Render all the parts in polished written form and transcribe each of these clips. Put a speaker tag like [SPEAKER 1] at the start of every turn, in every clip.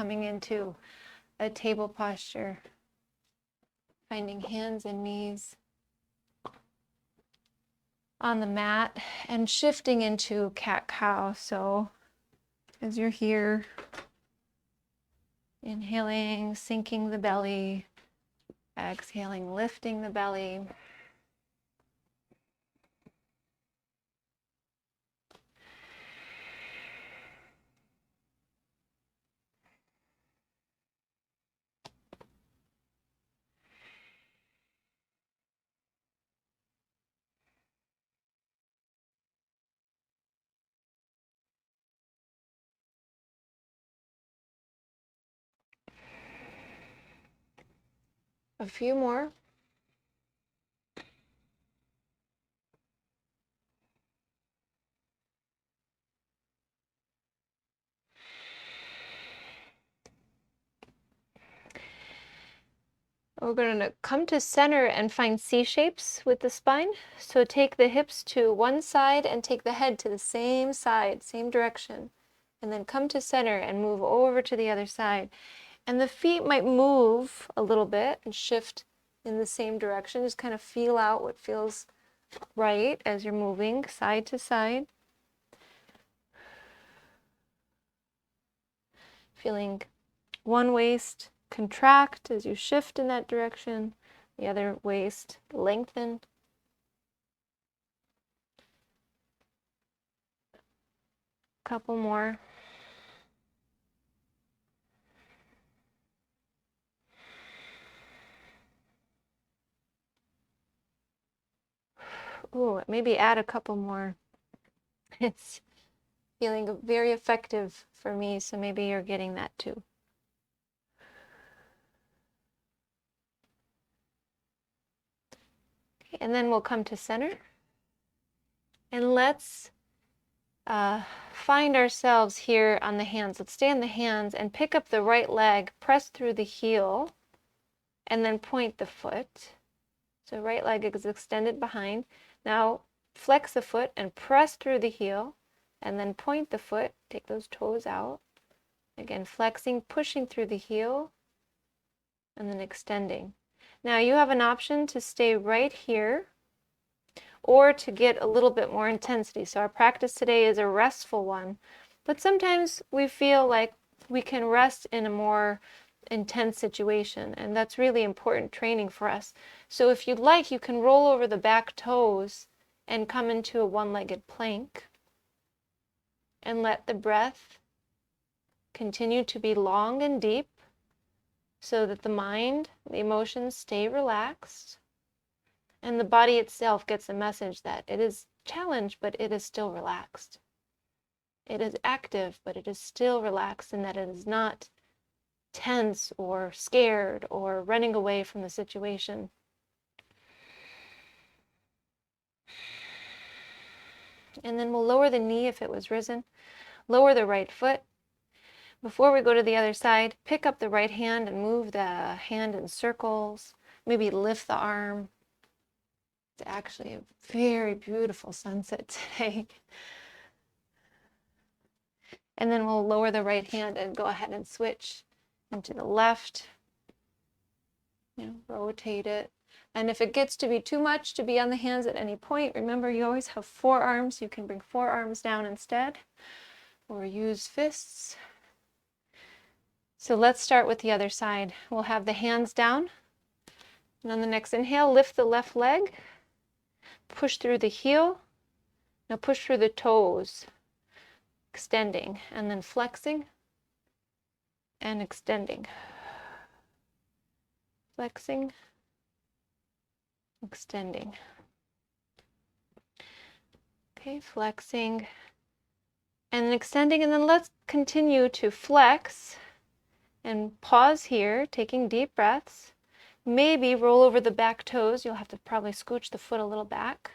[SPEAKER 1] coming into a table posture, finding hands and knees on the mat and shifting into cat-cow. So as you're here, inhaling, sinking the belly, exhaling, lifting the belly. A few more. We're going to come to center and find C shapes with the spine. So take the hips to one side and take the head to the same side, same direction. And then come to center and move over to the other side. And the feet might move a little bit and shift in the same direction. Just kind of feel out what feels right as you're moving side to side. Feeling one waist contract as you shift in that direction, the other waist lengthen. Couple more. Ooh, maybe add a couple more. It's feeling very effective for me, so maybe you're getting that too. Okay, and then we'll come to center. And let's find ourselves here on the hands. Let's stay on the hands and pick up the right leg, press through the heel, and then point the foot. So right leg is extended behind. Now flex the foot and press through the heel, and then point the foot, take those toes out. Again, flexing, pushing through the heel, and then extending. Now you have an option to stay right here or to get a little bit more intensity. So our practice today is a restful one, but sometimes we feel like we can rest in a more intense situation, and that's really important training for us. So if you'd like, you can roll over the back toes and come into a one-legged plank and let the breath continue to be long and deep so that the mind, the emotions stay relaxed, and the body itself gets a message that it is challenged, but it is still relaxed. It is active, but it is still relaxed, and that it is not tense or scared or running away from the situation. And then we'll lower the knee if it was risen. Lower the right foot. Before we go to the other side, pick up the right hand and move the hand in circles. Maybe lift the arm. It's actually a very beautiful sunset today. And then we'll lower the right hand and go ahead and switch into the left. Rotate it. And if it gets to be too much to be on the hands at any point, remember you always have forearms. You can bring forearms down instead, or use fists. So let's start with the other side. We'll have the hands down. And on the next inhale, lift the left leg. Push through the heel. Now push through the toes, extending, and then flexing and extending. Flexing, extending. Okay, flexing and then extending, and then let's continue to flex and pause here, taking deep breaths. Maybe roll over the back toes. You'll have to probably scooch the foot a little back.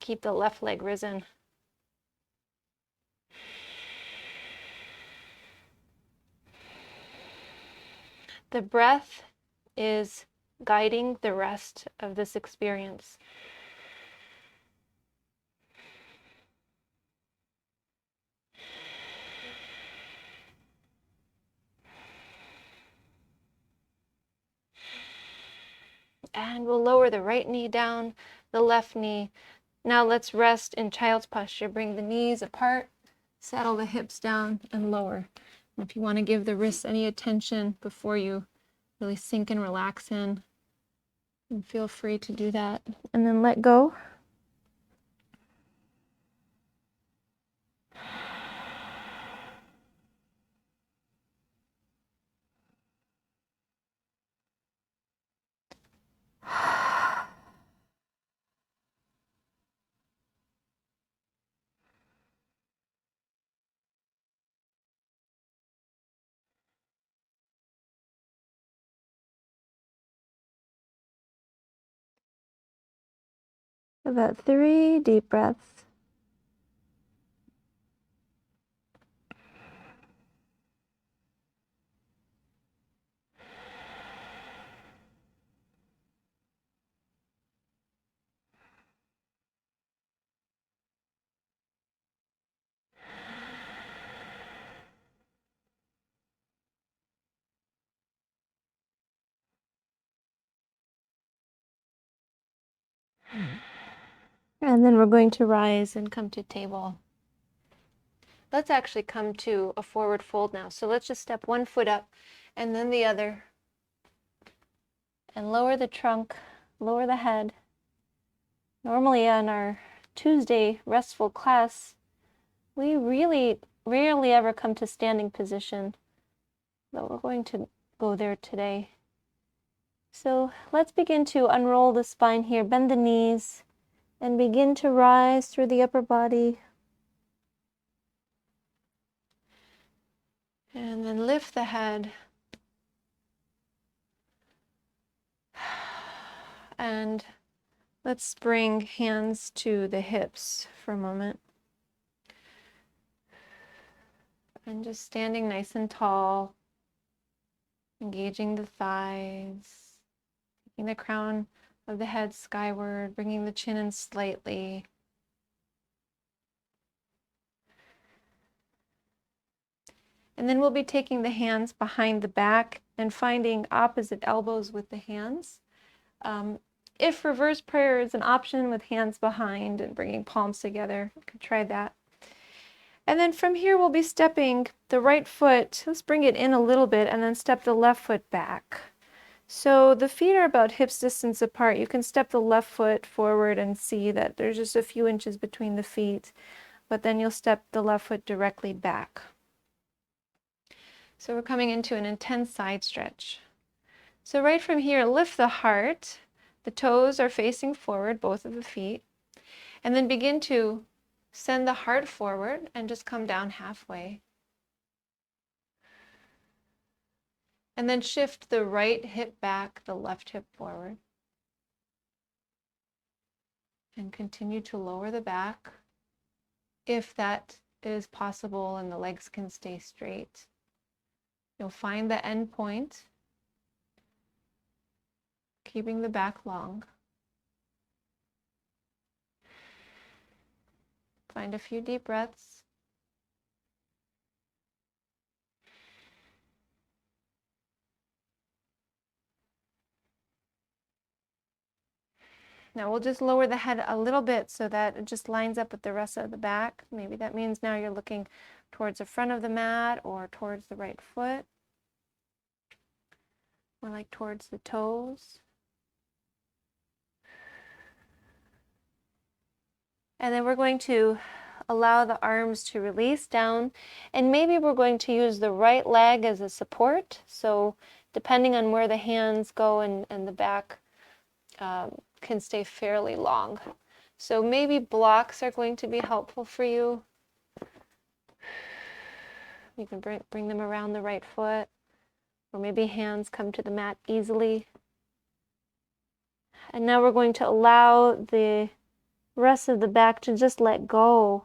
[SPEAKER 1] Keep the left leg risen. The breath is guiding the rest of this experience. we'll lower the right knee down, the left knee. Now let's rest in child's posture. Bring the knees apart, settle the hips down, and lower. And if you want to give the wrists any attention before you really sink and relax in, and feel free to do that. And then let go. About 3 deep breaths. And then we're going to rise and come to table. Let's actually come to a forward fold now. So let's just step one foot up and then the other. And lower the trunk, lower the head. Normally on our Tuesday restful class, we really rarely ever come to standing position, but we're going to go there today. So let's begin to unroll the spine here, bend the knees, and begin to rise through the upper body. And then lift the head. And let's bring hands to the hips for a moment. And just standing nice and tall, engaging the thighs, taking the crown of the head skyward, bringing the chin in slightly. And then we'll be taking the hands behind the back and finding opposite elbows with the hands. If reverse prayer is an option with hands behind and bringing palms together, you can try that. And then from here, we'll be stepping the right foot. Let's bring it in a little bit and then step the left foot back. So the feet are about hips distance apart. You can step the left foot forward and see that there's just a few inches between the feet, but then you'll step the left foot directly back. So we're coming into an intense side stretch. So right from here, lift the heart. The toes are facing forward, both of the feet. And then begin to send the heart forward and just come down halfway. And then shift the right hip back, the left hip forward. And continue to lower the back if that is possible and the legs can stay straight. You'll find the end point, keeping the back long. Find a few deep breaths. Now we'll just lower the head a little bit so that it just lines up with the rest of the back. Maybe that means now you're looking towards the front of the mat or towards the right foot, or like towards the toes. And then we're going to allow the arms to release down, and maybe we're going to use the right leg as a support. So depending on where the hands go and the back can stay fairly long. So maybe blocks are going to be helpful for you. You can bring them around the right foot, or maybe hands come to the mat easily. And now we're going to allow the rest of the back to just let go.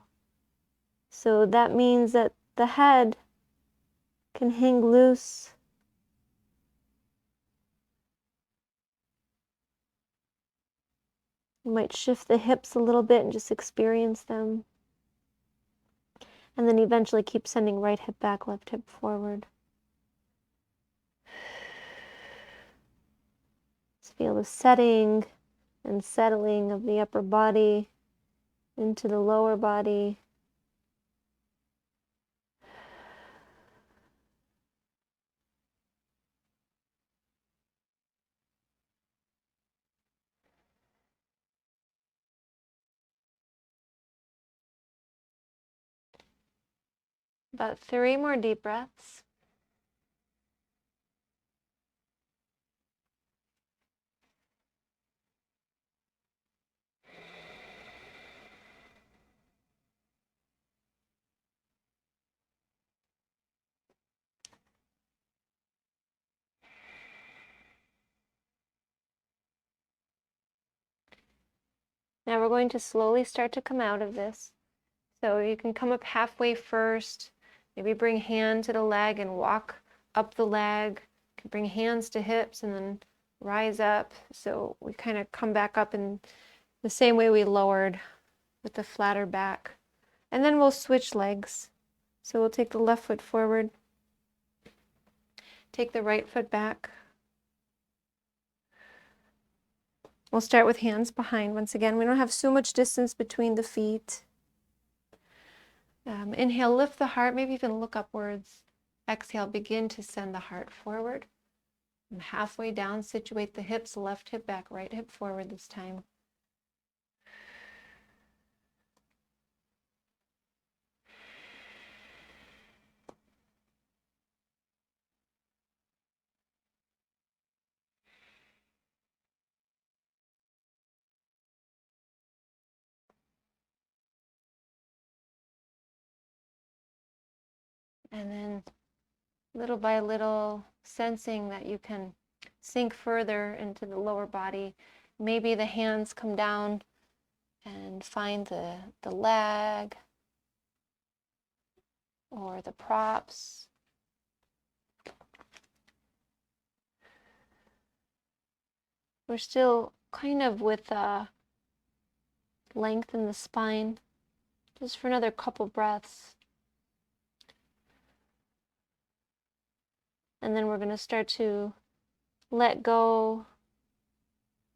[SPEAKER 1] So that means that the head can hang loose. You might shift the hips a little bit and just experience them. And then eventually keep sending right hip back, left hip forward. Feel the setting and settling of the upper body into the lower body. About 3 more deep breaths. Now we're going to slowly start to come out of this. So you can come up halfway first, maybe bring hand to the leg and walk up the leg. You can bring hands to hips and then rise up. So we kind of come back up in the same way we lowered with the flatter back. And then we'll switch legs. So we'll take the left foot forward, take the right foot back. We'll start with hands behind. Once again, we don't have so much distance between the feet. Inhale, lift the heart, maybe even look upwards. Exhale, begin to send the heart forward. And halfway down, situate the hips, left hip back, right hip forward this time. And then little by little, sensing that you can sink further into the lower body. Maybe the hands come down and find the leg or the props. We're still kind of with length in the spine, just for another couple breaths. And then we're going to start to let go,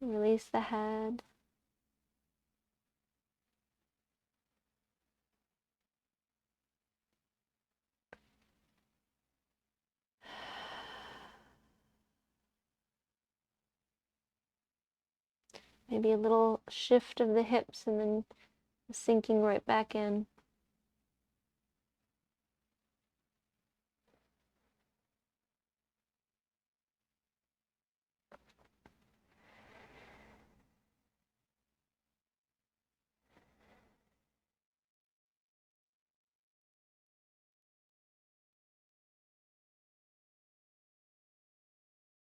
[SPEAKER 1] release the head. Maybe a little shift of the hips and then sinking right back in.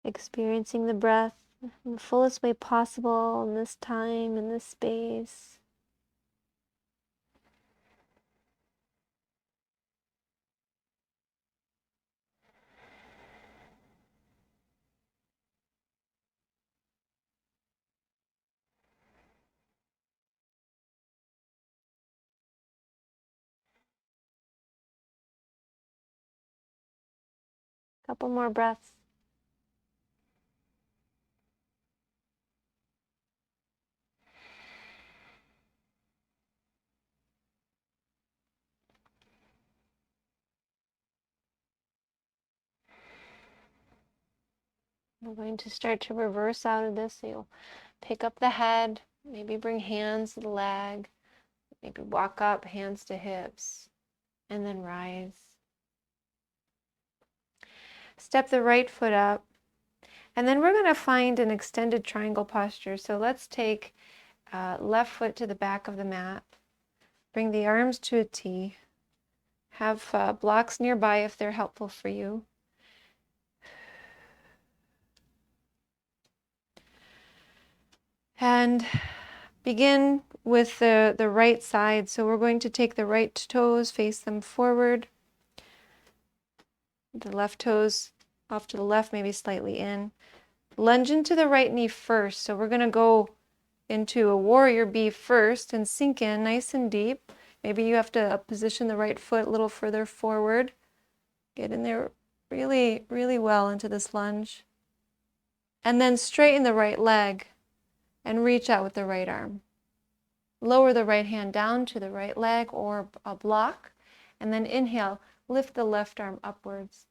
[SPEAKER 1] Experiencing the breath in the fullest way possible in this time, in this space. Couple more breaths. We're going to start to reverse out of this. So you'll pick up the head, maybe bring hands to the leg, maybe walk up, hands to hips, and then rise. Step the right foot up, and then we're going to find an extended triangle posture. So let's take left foot to the back of the mat, bring the arms to a T, have blocks nearby if they're helpful for you. And begin with the right side. So we're going to take the right toes, face them forward. The left toes off to the left, maybe slightly in. Lunge into the right knee first. So we're going to go into a warrior bee first and sink in nice and deep. Maybe you have to position the right foot a little further forward. Get in there really, really well into this lunge. And then straighten the right leg and reach out with the right arm. Lower the right hand down to the right leg or a block, and then inhale, lift the left arm upwards.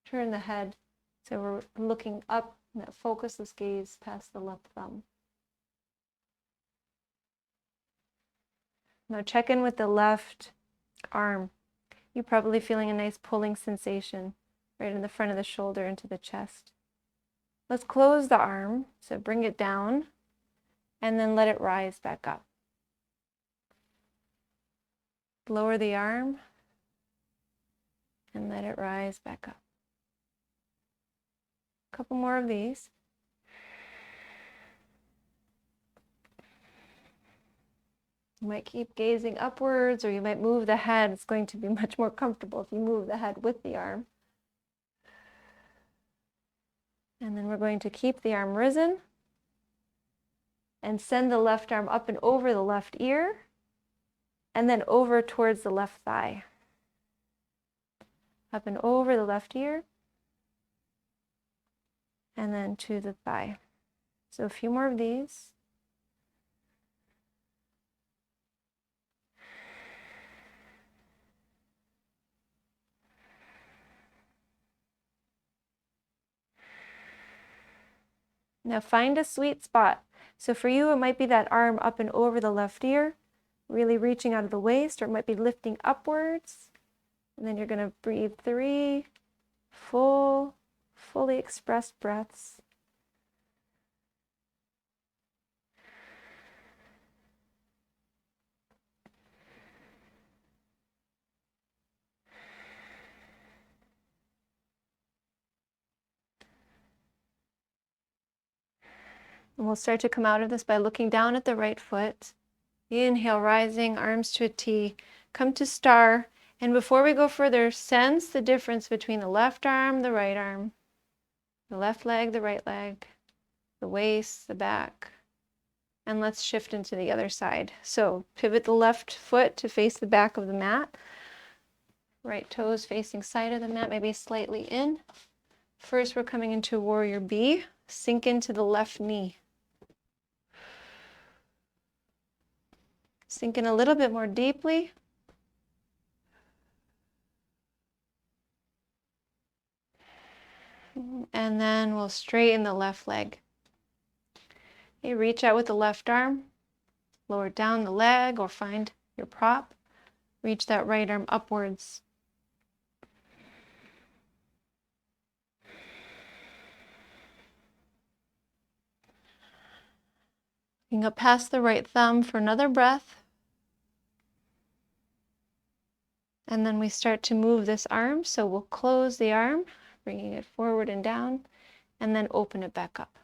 [SPEAKER 1] Turn the head so we're looking up, that focusless gaze past the left thumb. Now check in with the left arm. You're probably feeling a nice pulling sensation right in the front of the shoulder into the chest. Let's close the arm, so bring it down and then let it rise back up. Lower the arm and let it rise back up. A couple more of these. You might keep gazing upwards, or you might move the head. It's going to be much more comfortable if you move the head with the arm. And then we're going to keep the arm risen and send the left arm up and over the left ear and then over towards the left thigh. Up and over the left ear and then to the thigh. So a few more of these. Now find a sweet spot. So for you, it might be that arm up and over the left ear, really reaching out of the waist, or it might be lifting upwards. And then you're going to breathe 3 full, fully expressed breaths. And we'll start to come out of this by looking down at the right foot. Inhale, rising, arms to a T. Come to star. And before we go further, sense the difference between the left arm, the right arm, the left leg, the right leg, the waist, the back. And let's shift into the other side. So pivot the left foot to face the back of the mat. Right toes facing side of the mat, maybe slightly in. First, we're coming into Warrior B. Sink into the left knee. Sink in a little bit more deeply. And then we'll straighten the left leg. Okay, reach out with the left arm. Lower down the leg or find your prop. Reach that right arm upwards. Looking up past the right thumb for another breath. And then we start to move this arm. So we'll close the arm, bringing it forward and down, and then open it back up.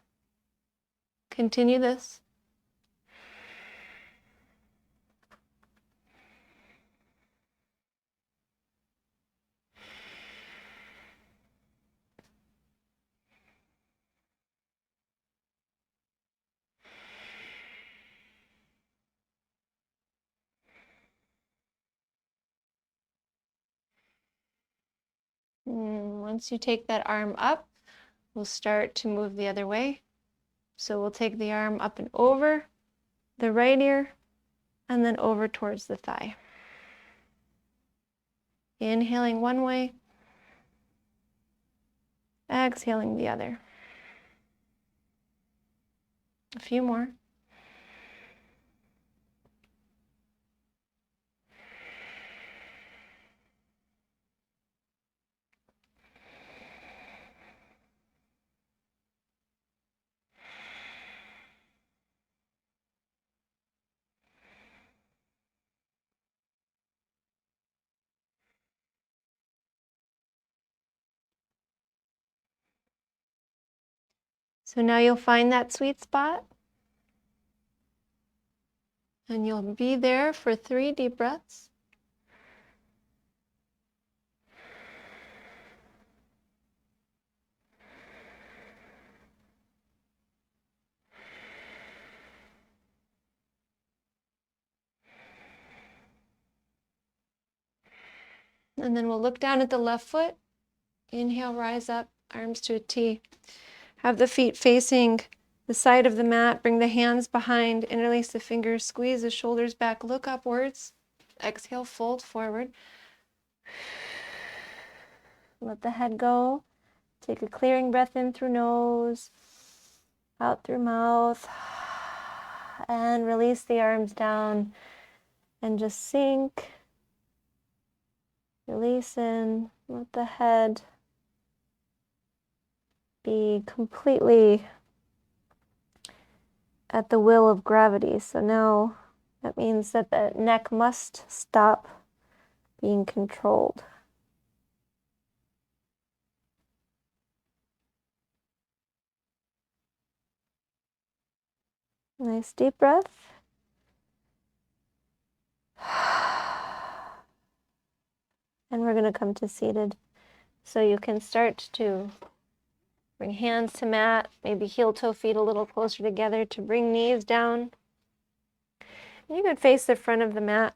[SPEAKER 1] Continue this. Once you take that arm up, we'll start to move the other way. So we'll take the arm up and over the right ear and then over towards the thigh. Inhaling one way, exhaling the other. A few more. So now you'll find that sweet spot. And you'll be there for 3 deep breaths. And then we'll look down at the left foot. Inhale, rise up, arms to a T. Have the feet facing the side of the mat. Bring the hands behind, interlace the fingers, squeeze the shoulders back, look upwards. Exhale, fold forward. Let the head go. Take a clearing breath in through nose, out through mouth, and release the arms down and just sink. Release in, let the head be completely at the will of gravity. So now that means that the neck must stop being controlled. Nice deep breath. And we're going to come to seated. So you can start to bring hands to mat, maybe heel toe feet a little closer together to bring knees down. You could face the front of the mat.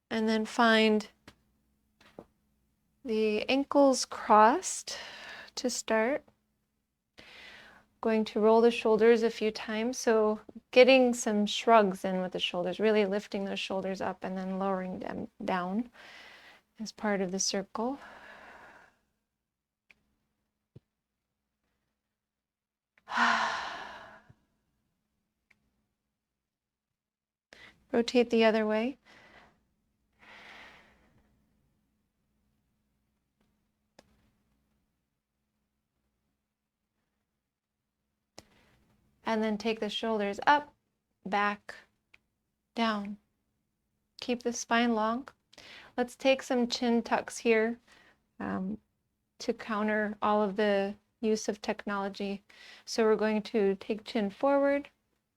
[SPEAKER 1] And then find the ankles crossed to start. Going to roll the shoulders a few times, so getting some shrugs in with the shoulders, really lifting those shoulders up and then lowering them down as part of the circle. Rotate the other way. And then take the shoulders up, back, down. Keep the spine long. Let's take some chin tucks here to counter all of the use of technology. So we're going to take chin forward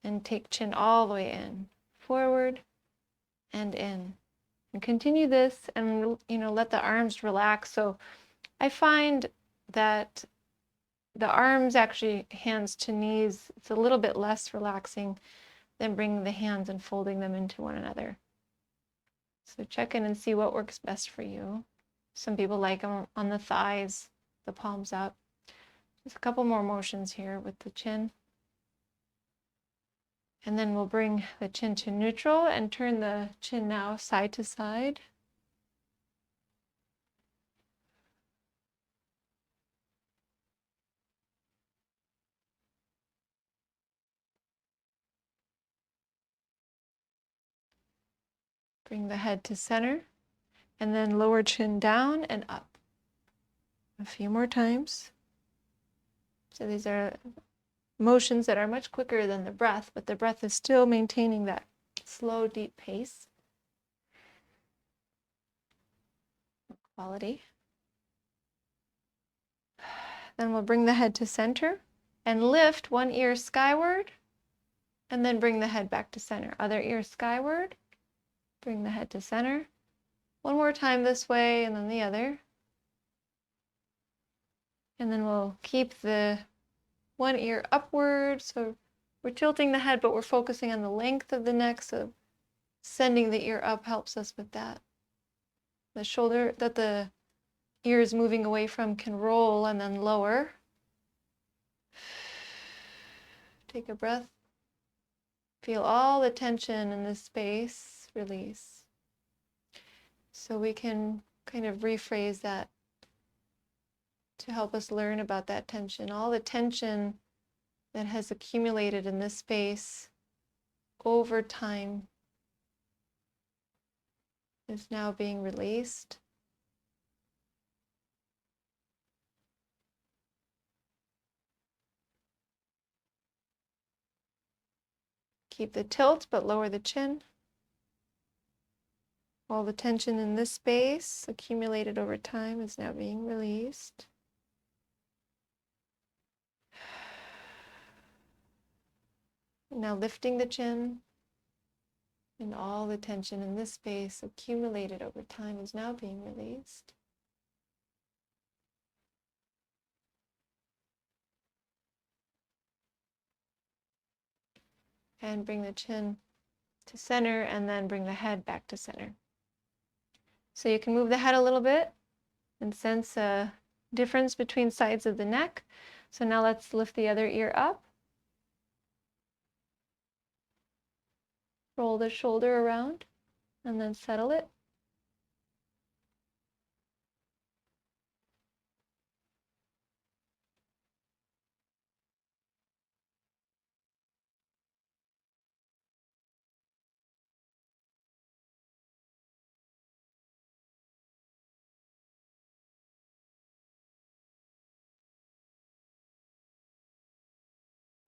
[SPEAKER 1] and take chin all the way in. Forward and in. And continue this and, let the arms relax. So I find that the arms actually, hands to knees, it's a little bit less relaxing than bringing the hands and folding them into one another. So check in and see what works best for you. Some people like them on the thighs, the palms up. Just a couple more motions here with the chin. And then we'll bring the chin to neutral and turn the chin now side to side. Bring the head to center, and then lower chin down and up. A few more times. So these are motions that are much quicker than the breath, but the breath is still maintaining that slow, deep pace. Quality. Then we'll bring the head to center and lift one ear skyward, and then bring the head back to center. Other ear skyward. Bring the head to center. One more time this way and then the other. And then we'll keep the one ear upward. So we're tilting the head, but we're focusing on the length of the neck. So sending the ear up helps us with that. The shoulder that the ear is moving away from can roll and then lower. Take a breath. Feel all the tension in this space. Release. So we can kind of rephrase that to help us learn about that tension. All the tension that has accumulated in this space over time is now being released. Keep the tilt, but lower the chin. All the tension in this space accumulated over time is now being released. Now lifting the chin, and all the tension in this space accumulated over time is now being released. And bring the chin to center, and then bring the head back to center. So you can move the head a little bit and sense a difference between sides of the neck. So now let's lift the other ear up. Roll the shoulder around and then settle it.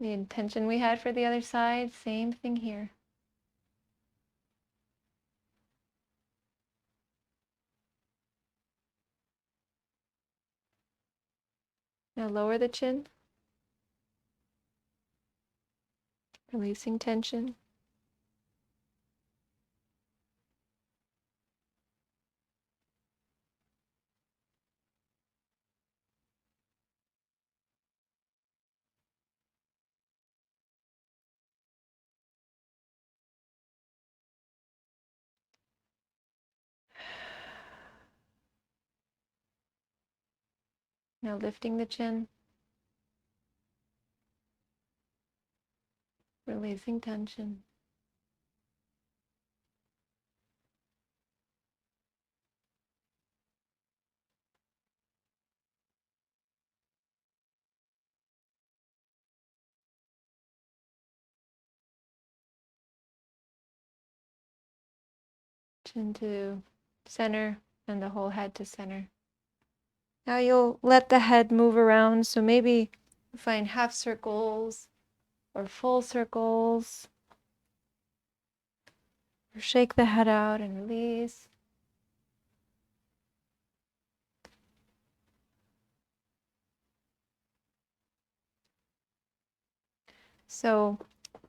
[SPEAKER 1] The intention we had for the other side, same thing here. Now lower the chin, releasing tension. Now lifting the chin, releasing tension. Chin to center and the whole head to center. Now you'll let the head move around, so maybe find half circles or full circles. Or shake the head out and release. So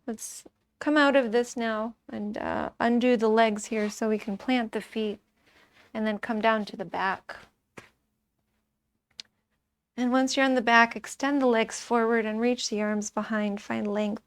[SPEAKER 1] let's come out of this now and undo the legs here so we can plant the feet and then come down to the back. And once you're on the back, extend the legs forward and reach the arms behind. Find length.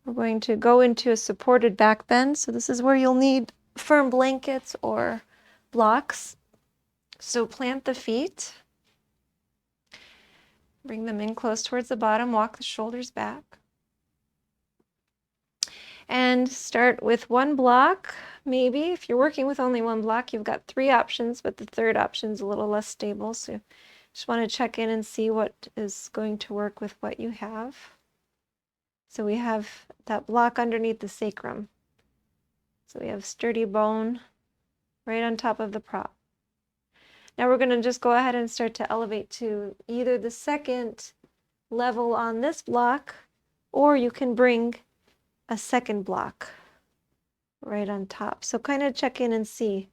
[SPEAKER 1] We're going to go into a supported back bend. So this is where you'll need firm blankets or blocks. So plant the feet. Bring them in close towards the bottom. Walk the shoulders back. And start with one block. Maybe if you're working with only one block, you've got 3 options, but the third option is a little less stable. So just want to check in and see what is going to work with what you have. So we have that block underneath the sacrum. So we have sturdy bone right on top of the prop. Now we're going to just go ahead and start to elevate to either the second level on this block, or you can bring a second block right on top. So kind of check in and see,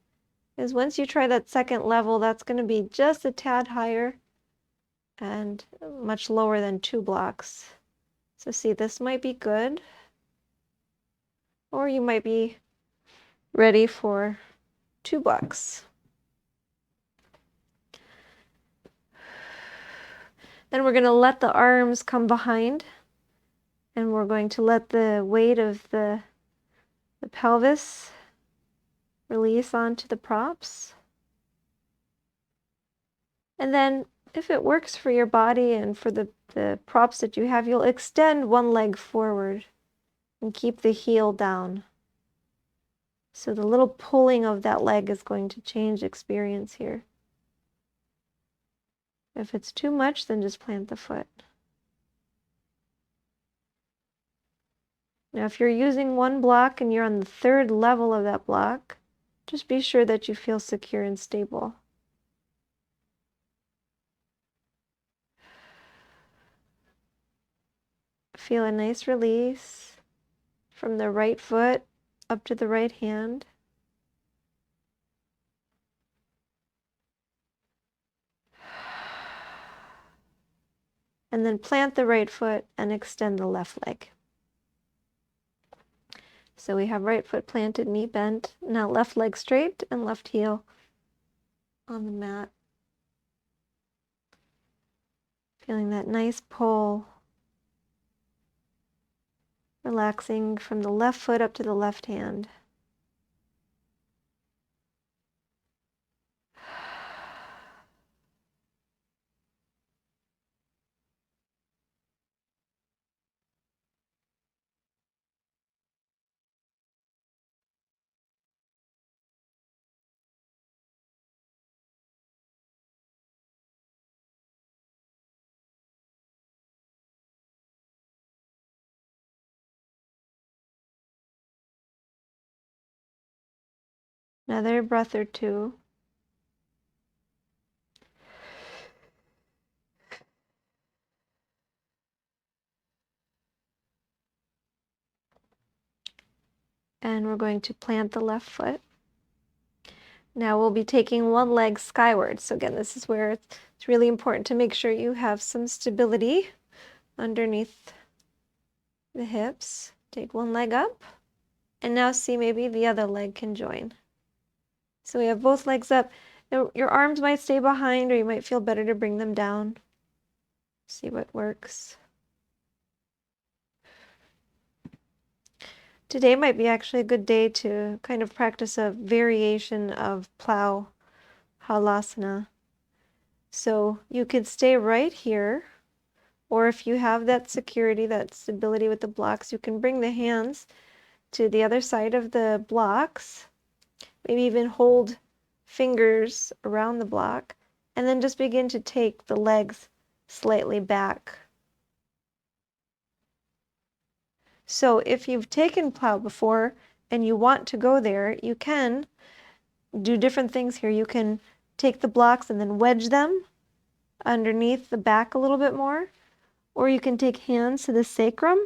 [SPEAKER 1] because once you try that second level, that's going to be just a tad higher and much lower than 2 blocks. So see, this might be good, or you might be ready for 2 blocks. Then we're going to let the arms come behind, and we're going to let the weight of the pelvis release onto the props. And then if it works for your body and for the props that you have, you'll extend one leg forward and keep the heel down. So the little pulling of that leg is going to change experience here. If it's too much, then just plant the foot. Now, if you're using one block and you're on the third level of that block, just be sure that you feel secure and stable. Feel a nice release from the right foot up to the right hand. And then plant the right foot and extend the left leg. So we have right foot planted, knee bent. Now left leg straight and left heel on the mat. Feeling that nice pull Relaxing from the left foot up to the left hand. Another breath or two. And we're going to plant the left foot. Now we'll be taking one leg skyward. So again, this is where it's really important to make sure you have some stability underneath the hips. Take one leg up, and now see maybe the other leg can join. So we have both legs up. Your arms might stay behind, or you might feel better to bring them down. See what works. Today might be actually a good day to kind of practice a variation of plow halasana. So you could stay right here, or if you have that security, that stability with the blocks, you can bring the hands to the other side of the blocks, maybe even hold fingers around the block, and then just begin to take the legs slightly back. So if you've taken plow before and you want to go there, you can do different things here. You can take the blocks and then wedge them underneath the back a little bit more, or you can take hands to the sacrum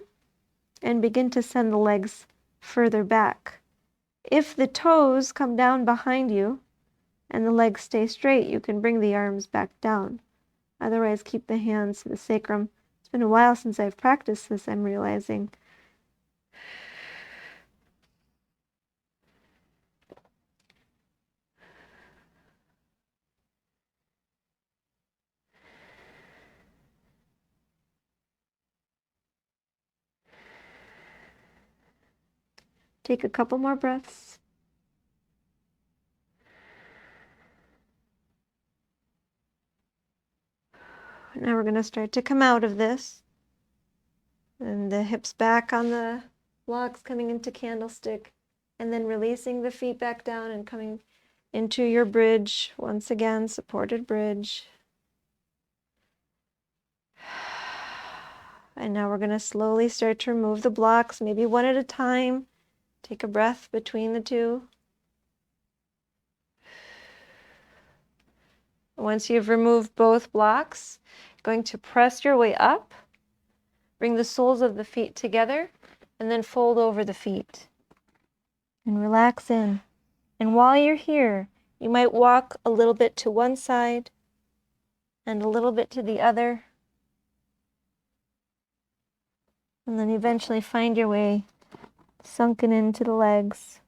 [SPEAKER 1] and begin to send the legs further back. If the toes come down behind you and the legs stay straight, you can bring the arms back down. Otherwise, keep the hands to the sacrum. It's been a while since I've practiced this, I'm realizing. Take a couple more breaths. Now we're going to start to come out of this. And the hips back on the blocks, coming into candlestick, and then releasing the feet back down and coming into your bridge. Once again, supported bridge. And now we're going to slowly start to remove the blocks, maybe one at a time. Take a breath between the two. Once you've removed both blocks, you're going to press your way up, bring the soles of the feet together, and then fold over the feet. And relax in. And while you're here, you might walk a little bit to one side and a little bit to the other. And then eventually find your way sunken into the legs.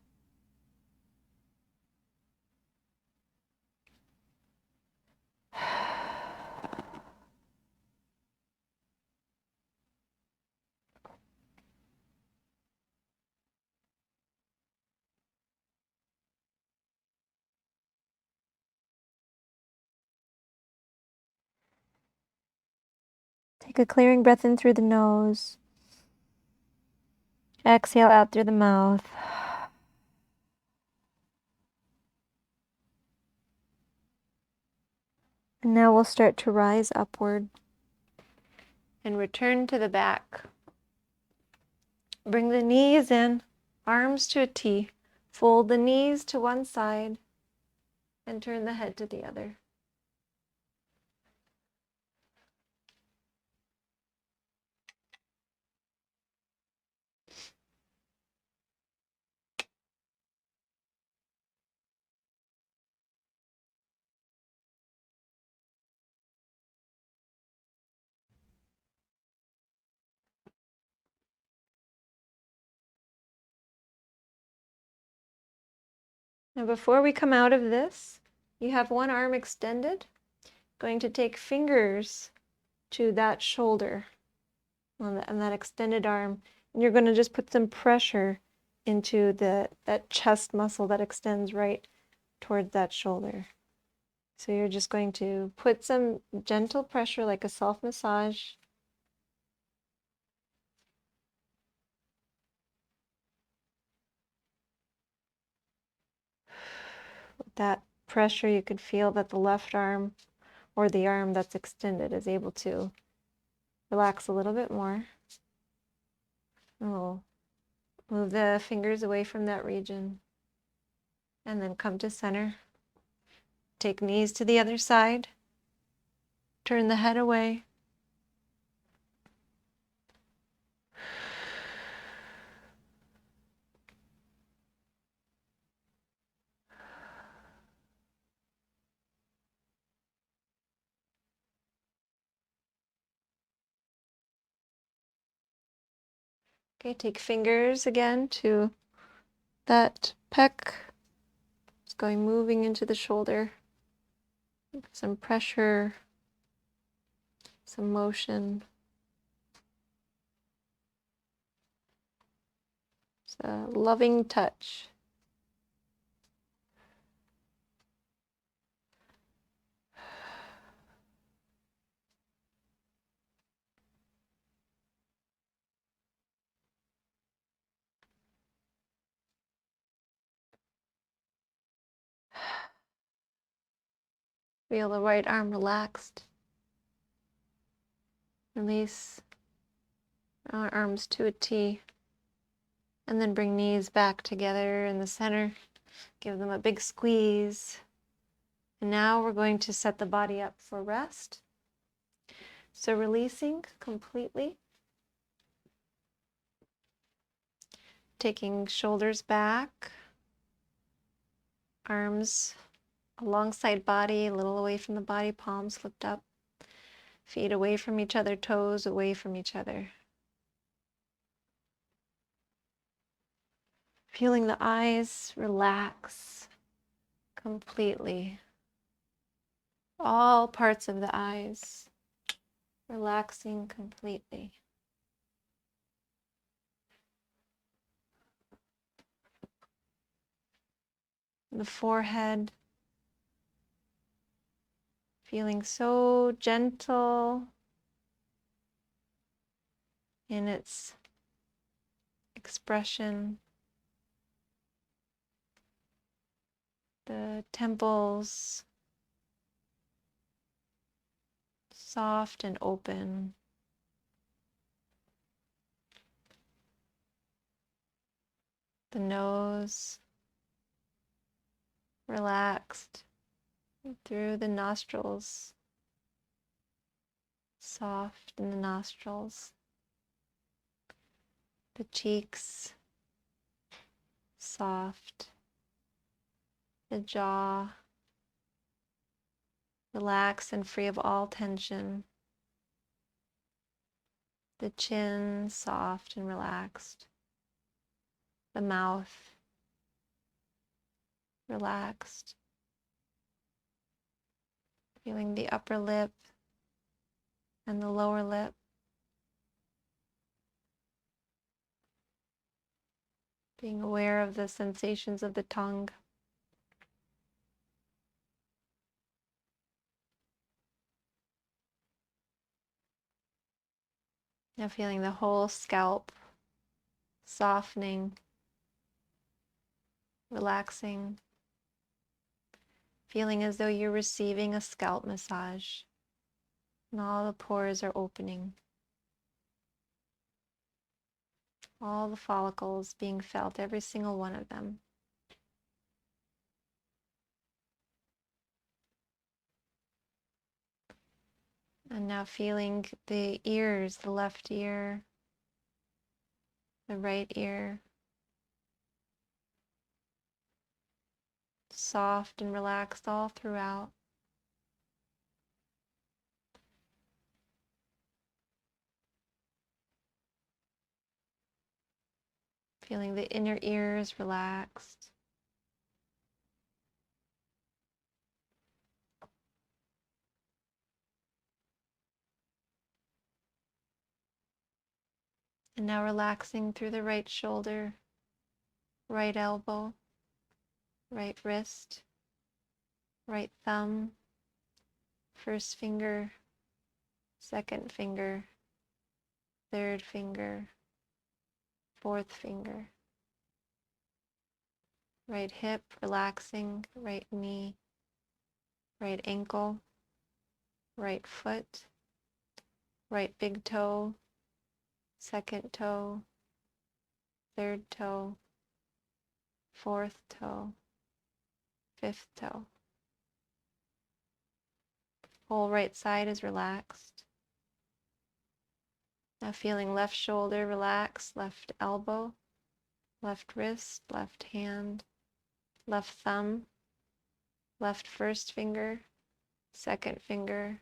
[SPEAKER 1] Take a clearing breath in through the nose. Exhale out through the mouth. And now we'll start to rise upward and return to the back. Bring the knees in, arms to a T. Fold the knees to one side and turn the head to the other. Now before we come out of this, you have one arm extended. Going to take fingers to that shoulder on that extended arm And you're going to just put some pressure into that chest muscle that extends right towards that shoulder. So you're just going to put some gentle pressure like a self-massage. With that pressure, you could feel that the left arm or the arm that's extended is able to relax a little bit more. And we'll move the fingers away from that region and then come to center. Take knees to the other side. Turn the head away. Okay, take fingers again to that pec. It's going moving into the shoulder. Some pressure, some motion. It's a loving touch. Feel the right arm relaxed. Release our arms to a T. And then bring knees back together in the center. Give them a big squeeze. And now we're going to set the body up for rest. So releasing completely. Taking shoulders back. Arms alongside body, a little away from the body, palms lift up. Feet away from each other, toes away from each other. Feeling the eyes relax completely. All parts of the eyes relaxing completely. The forehead feeling so gentle in its expression. The temples soft and open. The nose relaxed through the nostrils, soft in the nostrils. The cheeks soft. The jaw relaxed and free of all tension. The chin soft and relaxed. The mouth relaxed. Feeling the upper lip and the lower lip. Being aware of the sensations of the tongue. Now feeling the whole scalp softening, relaxing. Feeling as though you're receiving a scalp massage and all the pores are opening. All the follicles being felt, every single one of them. And now feeling the ears, the left ear, the right ear, soft and relaxed all throughout. Feeling the inner ears relaxed. And now relaxing through the right shoulder, right elbow, right wrist, right thumb, first finger, second finger, third finger, fourth finger, right hip, relaxing, right knee, right ankle, right foot, right big toe, second toe, third toe, fourth toe, fifth toe. Whole right side is relaxed. Now feeling left shoulder relax, left elbow, left wrist, left hand, left thumb, left first finger, second finger,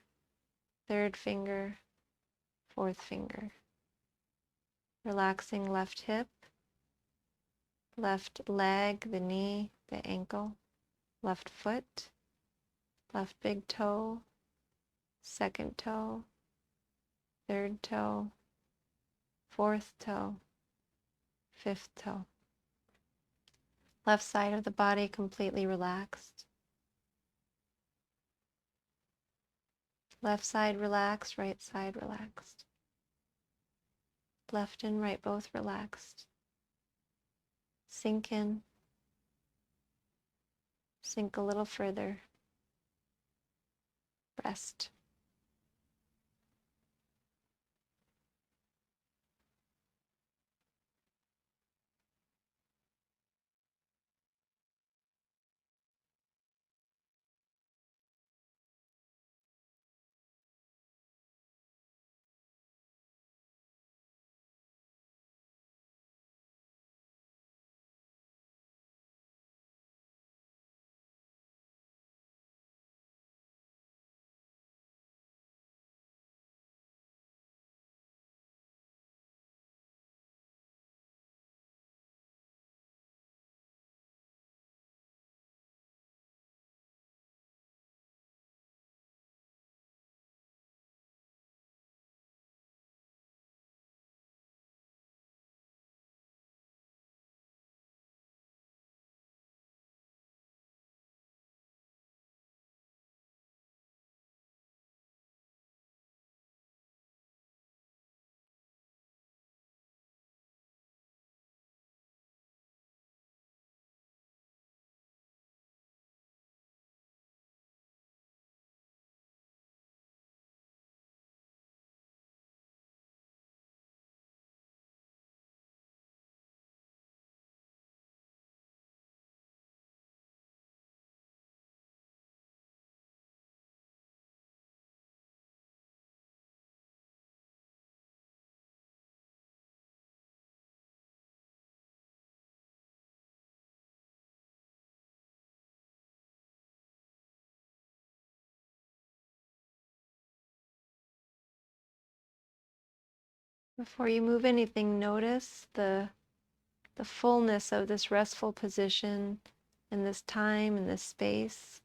[SPEAKER 1] third finger, fourth finger. Relaxing left hip, left leg, the knee, the ankle, left foot, left big toe, second toe, third toe, fourth toe, fifth toe. Left side of the body completely relaxed. Left side relaxed, right side relaxed. Left and right both relaxed. Sink in. Sink a little further. Rest. Before you move anything, notice the fullness of this restful position in this time, in this space.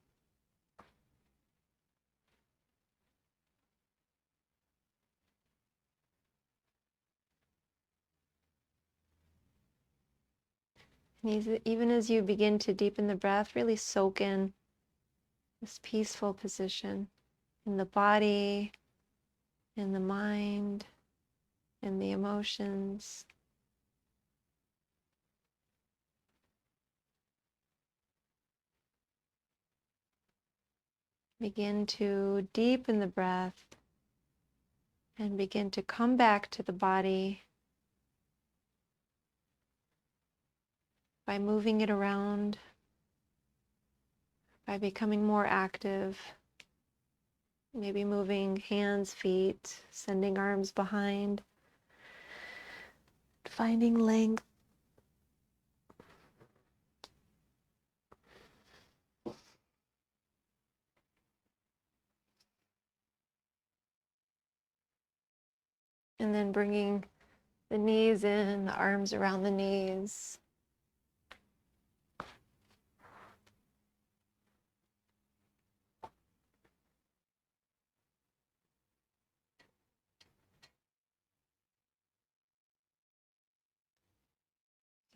[SPEAKER 1] And even as you begin to deepen the breath, really soak in this peaceful position in the body, in the mind, in the emotions. Begin to deepen the breath and begin to come back to the body by moving it around, by becoming more active, maybe moving hands, feet, sending arms behind, finding length. And then bringing the knees in, the arms around the knees.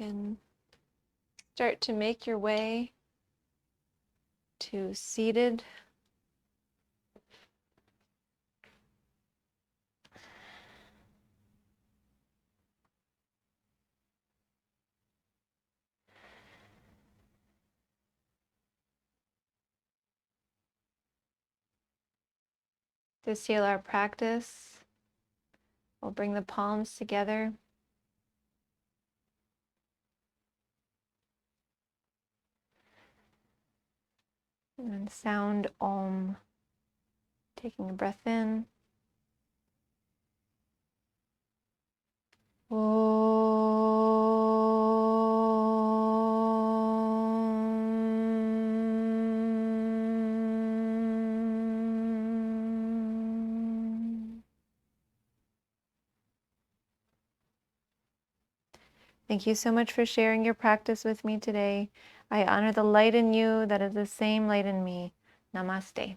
[SPEAKER 1] And start to make your way to seated. To seal our practice, we'll bring the palms together. And then sound Om. Taking a breath in. Thank you so much for sharing your practice with me today. I honor the light in you that is the same light in me. Namaste.